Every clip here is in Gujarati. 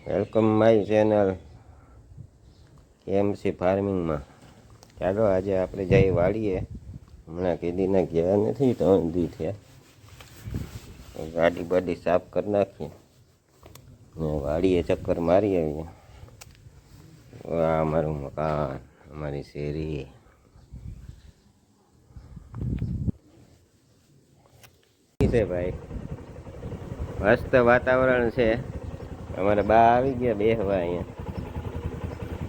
વેલકમ માય ચેનલ કેએમસી ફાર્મિંગમાં. ચાલો આજે આપણે જઈ વાળીએ. હમણાં કીધીને ગયા નથી, 3 દી થયા. ગાડી બાડી સાફ કરી નાખીએ ને વાળીએ ચક્કર મારી આવીએ. આ અમારું મકાન, અમારી શેરી. છે ભાઈ, મસ્ત વાતાવરણ છે. અમારે બા આવી ગયા બેહવા અહીંયા.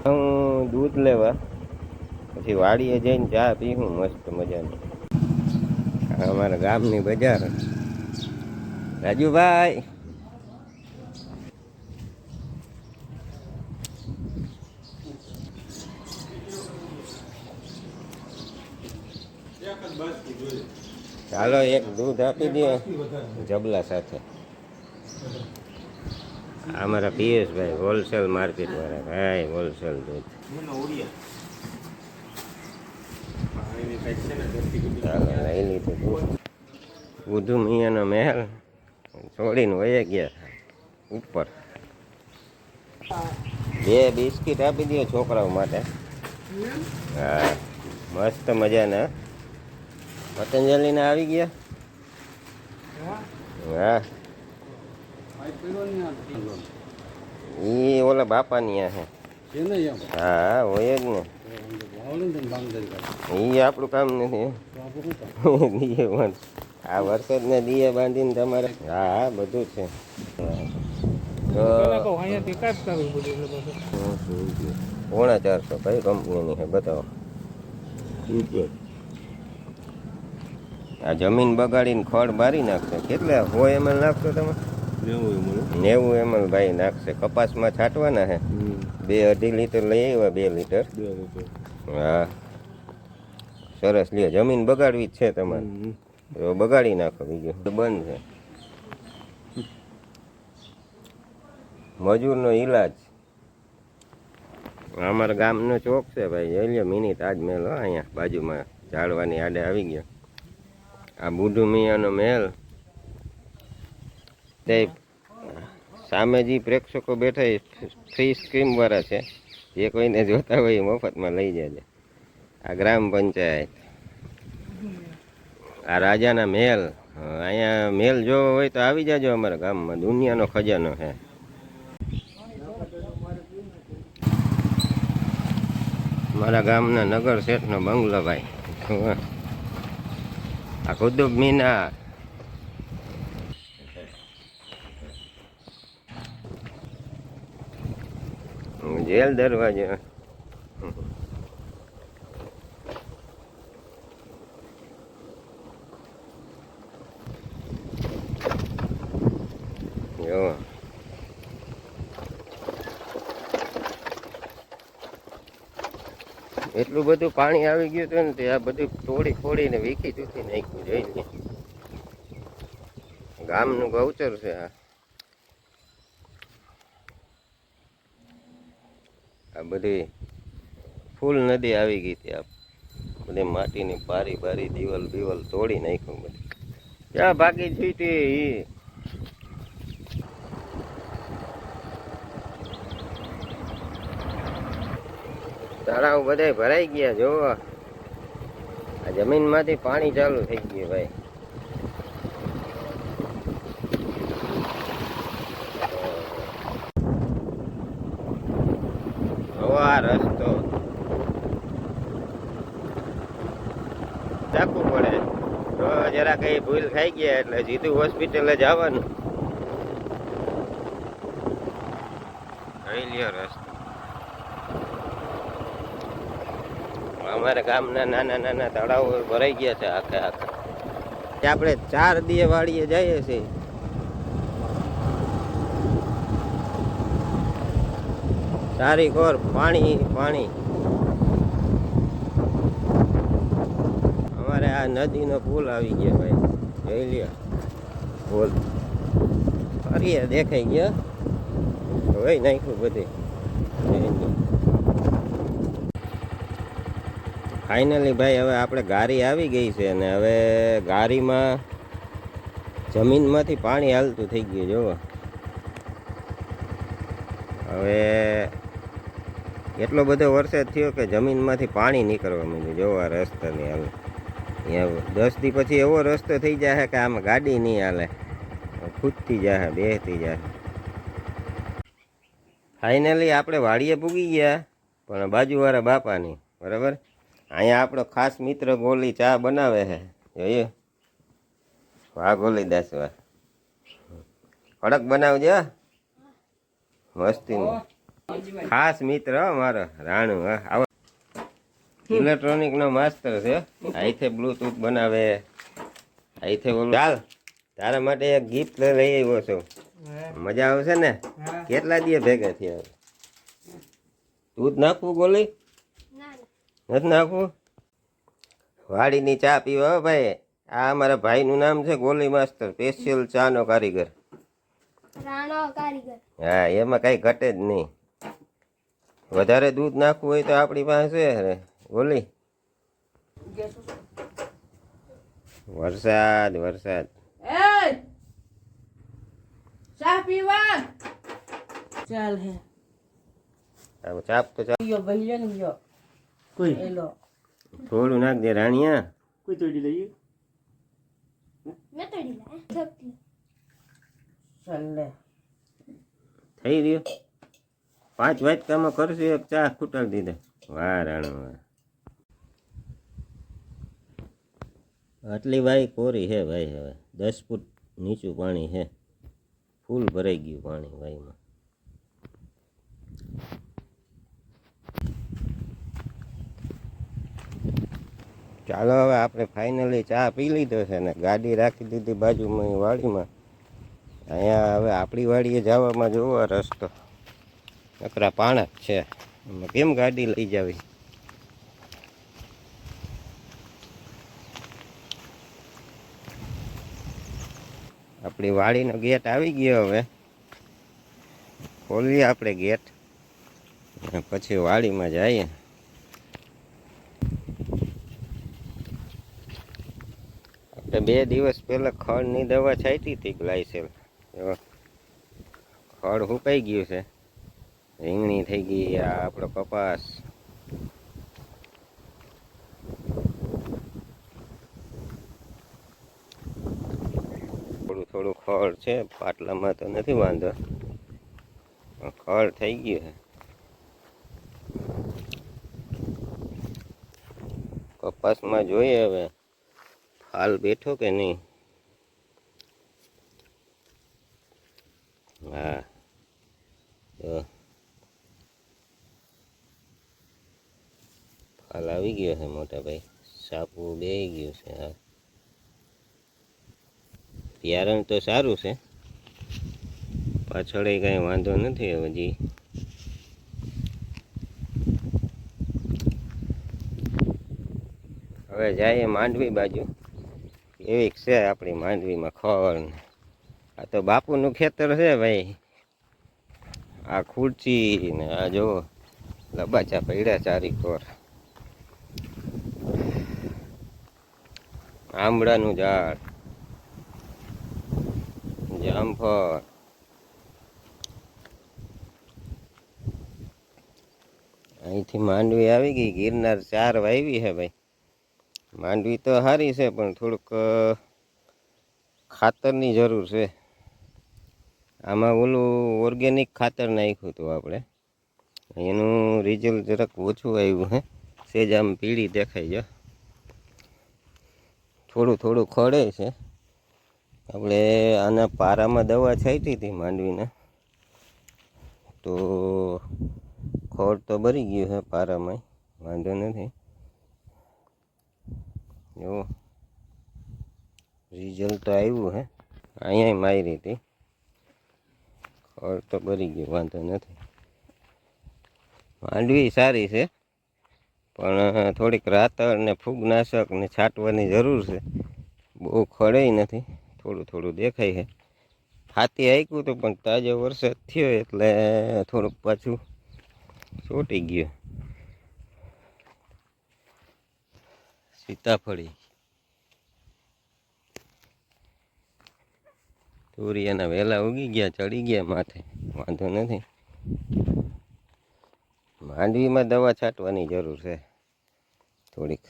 હું દૂધ લેવા પછી વાડીએ જઈને ચા પીવું મસ્ત મજાની. અમારા ગામની બજાર. રાજુભાઈ ચાલો એક દૂધ આપી દે જબલા સાથે. અમારા પિયુષભાઈ હોલસેલ માર્કેટ વાળા. ભાઈ હોલસેલ દૂધ. ચાલો લઈ લીધું દૂધ. બુધુ મિયાનો મહેલ છોડીને વહી ગયા ઉપર. 2 બિસ્કિટ આપી દો છોકરાઓ માટે. હા મસ્ત મજાના. પતંજલિના આવી ગયા. હા એ ઓલા બાપાની આ છે. હા હોય જ ને. એ આપણું કામ નથી. આ વરસાદને દીએ બાંધીને તમારે. હા બધું છે. 450 કઈ કંપનીની છે બતાવો. આ જમીન બગાડીને ખડ બારી નાખશે. કેટલા 100 ml નાખશો તમે? 90 ml ભાઈ નાખશે. કપાસમાં છાંટવાના છે. 2-2.5 લીટર લઈ આવ્યા. 2 લીટર. હા સરસ. લ્યો જમીન બગાડવી જ છે તમારે તો બગાડી નાખો. બીજું બંધ છે. મજૂરનો ઈલાજ. અમારા ગામનો ચોક છે ભાઈ. જોઈ લ્યો મિની તાજમહેલ. અહીંયા બાજુમાં ઝાડવાની આડે આવી ગયો. આ બુધુ મિયાનો મહેલ. તે સામે જે પ્રેક્ષકો બેઠા એ ફ્રી સ્ક્રીમ વાળા છે. જે કોઈને જોતા હોય એ મફતમાં લઈ જાય. આ ગ્રામ પંચાયત. આ રાજાના મહેલ. અહીંયા મહેલ જોવો હોય તો આવી જાજો અમારા ગામમાં. દુનિયાનો ખજાનો છે. મારા ગામના નગર શેઠનો બંગલો ભાઈ. આ કુતુબ મિનાર. જેલ દરવાજો. જો એટલું બધું પાણી આવી ગયું હતું ને તે આ બધું તોડી ફોડીને વીખી ચૂકી નાખ્યું. જોઈ ગામનું ગૌચર છે આ. આ બધી ફૂલ નદી આવી ગઈ હતી. આ બધી માટીની બારી બારી દિવાલ બિવાલ તોડી નાખ્યું બધી. ક્યાં ભાગી છૂટી. તળાવ બધા ભરાઈ ગયા. જો આ જમીનમાંથી પાણી ચાલુ થઈ ગયું ભાઈ. આ રસ્તો ચાકવું પડે તો જરા કઈ ભૂલ ખાઈ ગયા એટલે સીધું હોસ્પિટલે જવાનું. લ્યો રસ્તો. અમારા ગામના નાના નાના તળાવો ભરાઈ ગયા છે આખે આખા. આપણે 4 દીએ વાળીએ જઈએ છીએ. સારી કોર પાણી પાણી. અમારે આ નદીનો પુલ આવી ગયો ભાઈ. જોઈ લ્યો પુલ. ફરીએ દેખાઈ ગયો. હવે નાખ્યું બધે. ફાઇનલી ભાઈ હવે આપણે ગાડી આવી ગઈ છે અને હવે ગાડીમાં જમીનમાંથી પાણી હાલતું થઈ ગયું. જોવો હવે એટલો બધો વરસાદ થયો કે જમીનમાંથી પાણી નીકળવા માંડ્યું. જોવા રસ્તાની હાલ અહીંયા 10 દી પછી એવો રસ્તો થઈ જાય કે આમાં ગાડી નહીં હાલે, ખૂદતી જાય, બેસતી જાય. ફાઇનલી આપણે વાડીએ પૂગી ગયા, પણ બાજુવાળા બાપાની બરાબર. અહીંયા આપણો ખાસ મિત્ર ગોલી ચા બનાવે છે, જોઈએ. વાહ ગોલી દાસવા, કડક બનાવજો, મસ્તી. ખાસ મિત્ર મારો રાણુ. આવો ઇલેક્ટ્રોનિક નો માસ્ટર છે. આઈથે બ્લુટૂથ બનાવે, આઈથે ઓલું. ચાલ તારા માટે એક ગિફ્ટ લઈ આવ્યો છું, મજા આવશે ને? કેટલા દી ભેગા થયા? દૂધ નાખવું ગોલી? નથી નાખવું? વાડીની ચા પીવા ભાઈ. આ અમારા ભાઈનું નામ છે ગોલી માસ્ટર, સ્પેશિયલ ચા નો કારીગર. હા, એમાં કઈ ઘટે જ નહીં. વધારે દૂધ નાખવું હોય તો આપણી પાસે છે ગોલી. વરસાદ વરસાદ ચા પીવા ચાલ હે. ચાપ તો ચાપ. કોઈ એલો થોડું નાખ દે રાણીયા. કોઈ તોડી લઈએ. ચાલ લે. થઈ રહ્યો. 5 વાટકામાં કરશું એક ચા ખૂટાડી દીધા. વાહ રાણો વાહ. આટલી વાય કોરી હે ભાઈ. હવે 10 ફૂટ નીચું પાણી હે, ફૂલ ભરાઈ ગયું પાણી વાયમાં. ચાલો હવે આપણે ફાઇનલી ચા પી લીધો છે ને ગાડી રાખી દીધી બાજુમાં વાડીમાં. અહીંયા હવે આપણી વાડીએ જવામાં જોવો રસ્તો નકરા પાણા જ છે, એમાં કેમ ગાડી લઈ જાવી? આપણી વાડીનો ગેટ આવી ગયો. હવે ખોલીએ આપણે ગેટ, પછી વાડીમાં જઈએ. આપણે 2 દિવસ પહેલાં ખડની દવા છાંટી હતી ગ્લાયસેલ. ખડ સુકાઈ ગયું છે, રીંગણી થઈ ગઈ. આ આપણો કપાસ. થોડું થોડું ખડ છે, પાટલામાં તો નથી વાંધો, ખડ થઈ ગયું છે. કપાસમાં જોઈએ હવે ફાલ બેઠો કે નહીં. હા તો ફાલ આવી ગયો છે મોટા ભાઈ. સાપું બેહી ગયું છે. હા, બિયારણ તો સારું છે, પાછળ કઈ વાંધો નથી. હજી હવે જઈએ માંડવી બાજુ. એવી છે આપણી માંડવીમાં ખડ. આ તો બાપુનું ખેતર છે ભાઈ. આ ખુરચી ને આ જો લબાચા પડ્યા ચારી કોર. આંબળાનું ઝાડ, જામફળ. અહીંથી માંડવી આવી ગઈ. ગિરનાર 4 વાવી છે ભાઈ. માંડવી તો સારી છે પણ થોડુંક ખાતરની જરૂર છે. આમાં ઓલું ઓર્ગેનિક ખાતર નાખ્યું હતું આપણે, એનું રિઝલ્ટ જરાક ઓછું આવ્યું હે. સેજ આમ પીળી દેખાય છે. થોડું થોડું ખડે છે. આપણે આના પારામાં દવા છાંટી હતી માંડવીને, તો ખડ તો ભરી ગયું છે પારામાં, વાંધો નથી. જો રિઝલ્ટ તો આવ્યું હે. અહીંયા મારી હતી, ખડ તો ભરી ગયું, વાંધો નથી. માંડવી સારી છે પણ થોડીક રાતર ને ફૂગનાશક ને છાંટવાની જરૂર છે. બહુ ખડે નથી, થોડું થોડું દેખાય છે. હાથી આક્યું હતું પણ તાજો વરસાદ થયો એટલે થોડુંક પાછું ચોટી ગયું. સીતાફળી, તુરિયાના વેલા ઉગી ગયા, ચડી ગયા માથે, વાંધો નથી. માંડવીમાં દવા છાંટવાની જરૂર છે થોડીક,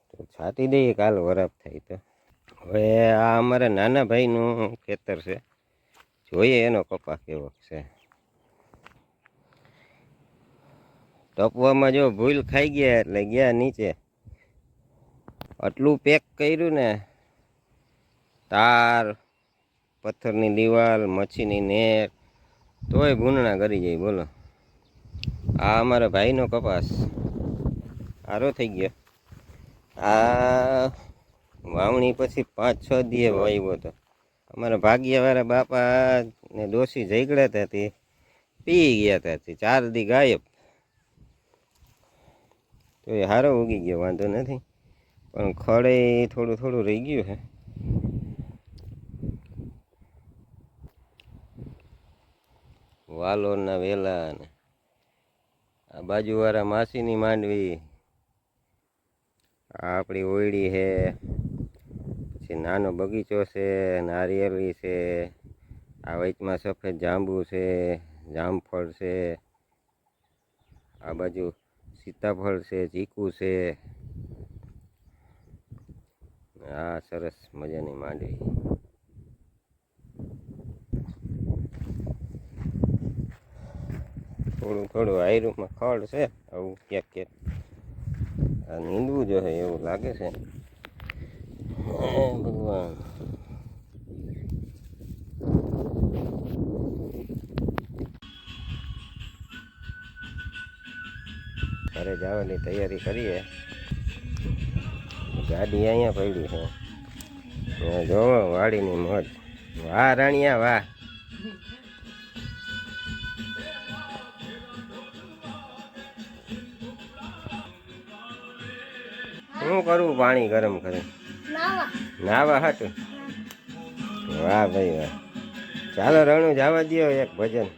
તો છાંટી દઈએ કાલ વરાપ થાય તો. હવે આ અમારા નાના ભાઈનું ખેતર છે, જોઈએ એનો કપાસ કેવો છે. ટપવામાં જો ભૂલ ખાઈ ગયા એટલે ગયા નીચે. આટલું પેક કર્યું ને, તાર, પથ્થરની દિવાલ, મચ્છીની નેટ, તોય ભૂંડણા કરી જાય. બોલો, આ અમારા ભાઈનો કપાસ સારો થઈ ગયો. આ વાવણી પછી 5-6 દીએ વાવ્યો હતો. અમારા ભાગ્યવાળા બાપા ને ડોસી ઝઘડા હતા તે પી ગયા હતા, 4 દી ગાયબ. તો એ સારો ઉગી ગયો, વાંધો નથી, પણ ખડે થોડું થોડું રહી ગયું છે. વાલોરના વેલા ને આ બાજુવાળા માસીની માંડવી, આ આપણી ઓયડી છે, પછી નાનો બગીચો છે, નારિયેળી છે, આ વચમાં સફેદ જાંબુ છે, જામફળ છે, આ બાજુ સીતાફળ છે, ચીકુ છે. આ સરસ મજાની માંડવી. થોડું થોડું આયરુમાં ખડ છે, આવું ક્યાંક ક્યાંક આ નીંદવું જોઈએ એવું લાગે છે. ભગવાન, ઘરે જવાની તૈયારી કરીએ. ગાડી અહીંયા પડી છે, જોવો વાડીની મોજ. વાહ રાણિયા વાહ. શું કરવું પાણી ગરમ કરે? નાવા હાટું? વાહ ભાઈ વાહ. ચાલો રણું જવા દો એક ભજન.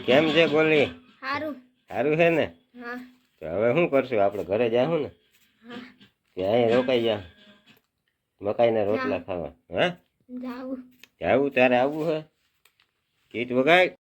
કેમ છે ગોલી? સારું સારું છે ને? હા. તો હવે શું કરશું? આપણે ઘરે જાશું ને? ત્યાં રોકાઈ જા, મકાઈના રોટલા ખાવા. હા, જાવું. જાવું તારે આવવું હે? કીટ વગાડ.